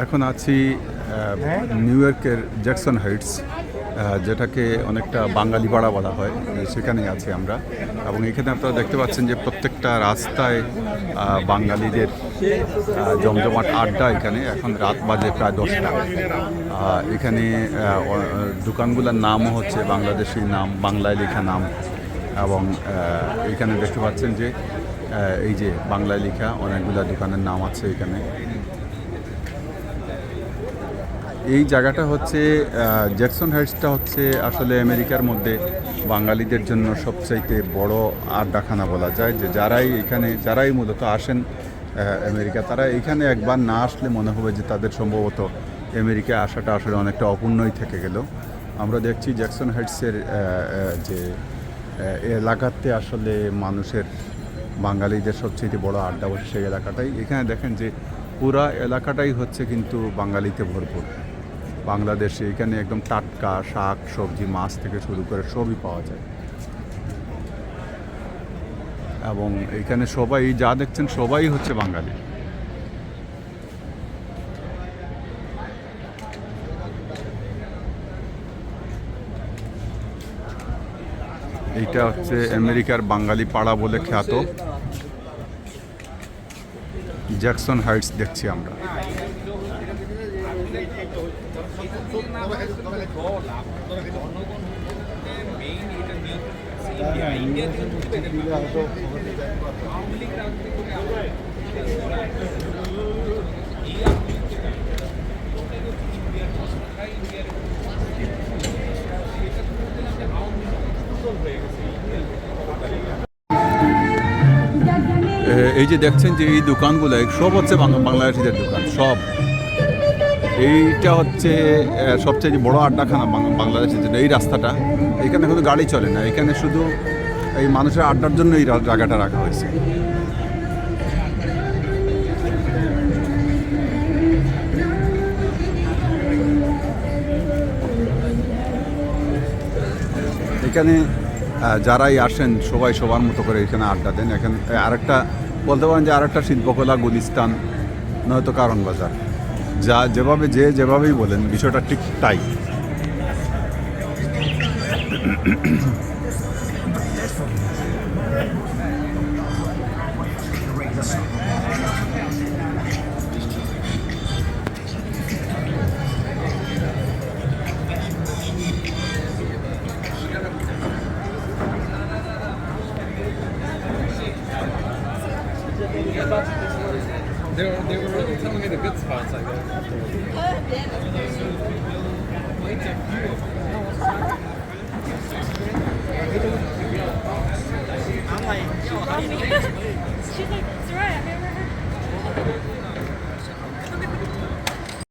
এখন আছি নিউ ইয়র্কের জ্যাকসন হাইটস, যেটাকে অনেকটা বাঙালি পাড়া বলা হয়, সেখানেই আছি আমরা। এবং এখানে আপনারা দেখতে পাচ্ছেন যে প্রত্যেকটা রাস্তায় বাঙালিদের জমজমাট আড্ডা। এখানে এখন রাত বাজে প্রায় 10টা। এখানে দোকানগুলোর নামও হচ্ছে বাংলাদেশি নাম, বাংলায় লেখা নাম। এবং এখানে দেখতে পাচ্ছেন যে এই যে বাংলায় লেখা অনেকগুলো দোকানের নাম আছে এখানে। এই জায়গাটা হচ্ছে জ্যাকসন হাইটসটা হচ্ছে আসলে আমেরিকার মধ্যে বাঙালিদের জন্য সবচাইতে বড় আড্ডাখানা বলা যায়। যে যারাই মূলত আসেন আমেরিকা, তারা এখানে একবার না আসলে মনে হবে যে তাদের সম্ভবত আমেরিকায় আসাটা আসলে অনেকটা অপূর্ণই থেকে গেল। আমরা দেখছি জ্যাকসন হাইটসের যে এলাকাতে আসলে মানুষের বাঙালিদের সবচেয়ে বড় আড্ডা বসে সেই এলাকাটাই। এখানে দেখেন যে পুরা এলাকাটাই হচ্ছে কিন্তু বাঙালিতে ভরপুর। বাংলাদেশে এখানে একদম টাটকা শাক সবজি মাছ থেকে শুরু করে সবই পাওয়া যায়। এবং এখানে সবাই যা দেখছেন সবাই হচ্ছে বাঙালি। এইটা হচ্ছে আমেরিকার বাঙালি পাড়া বলে খ্যাত জ্যাকসন হাইটস দেখছি আমরা। এই যে দেখছেন যে এই দোকানগুলো সব হচ্ছে বাংলাদেশিদের দোকান সব। এইটা হচ্ছে সবচেয়ে বড় আড্ডাখানা বাংলাদেশের জন্য। এই রাস্তাটা, এখানে কোনো গাড়ি চলে না, এখানে শুধু এই মানুষের আড্ডার জন্য এই জায়গাটা রাখা হয়েছে। এখানে যারাই আসেন সবাই সবার মতো করে এখানে আড্ডা দেন। এখানে আরেকটা বলতে পারেন যে আরেকটা শিল্পকলা গুলিস্তান, নয়তো কারণ বাজার, যেভাবেই বলেন বিষয়টা ঠিক তাই। They were really telling me the good spots, I guess.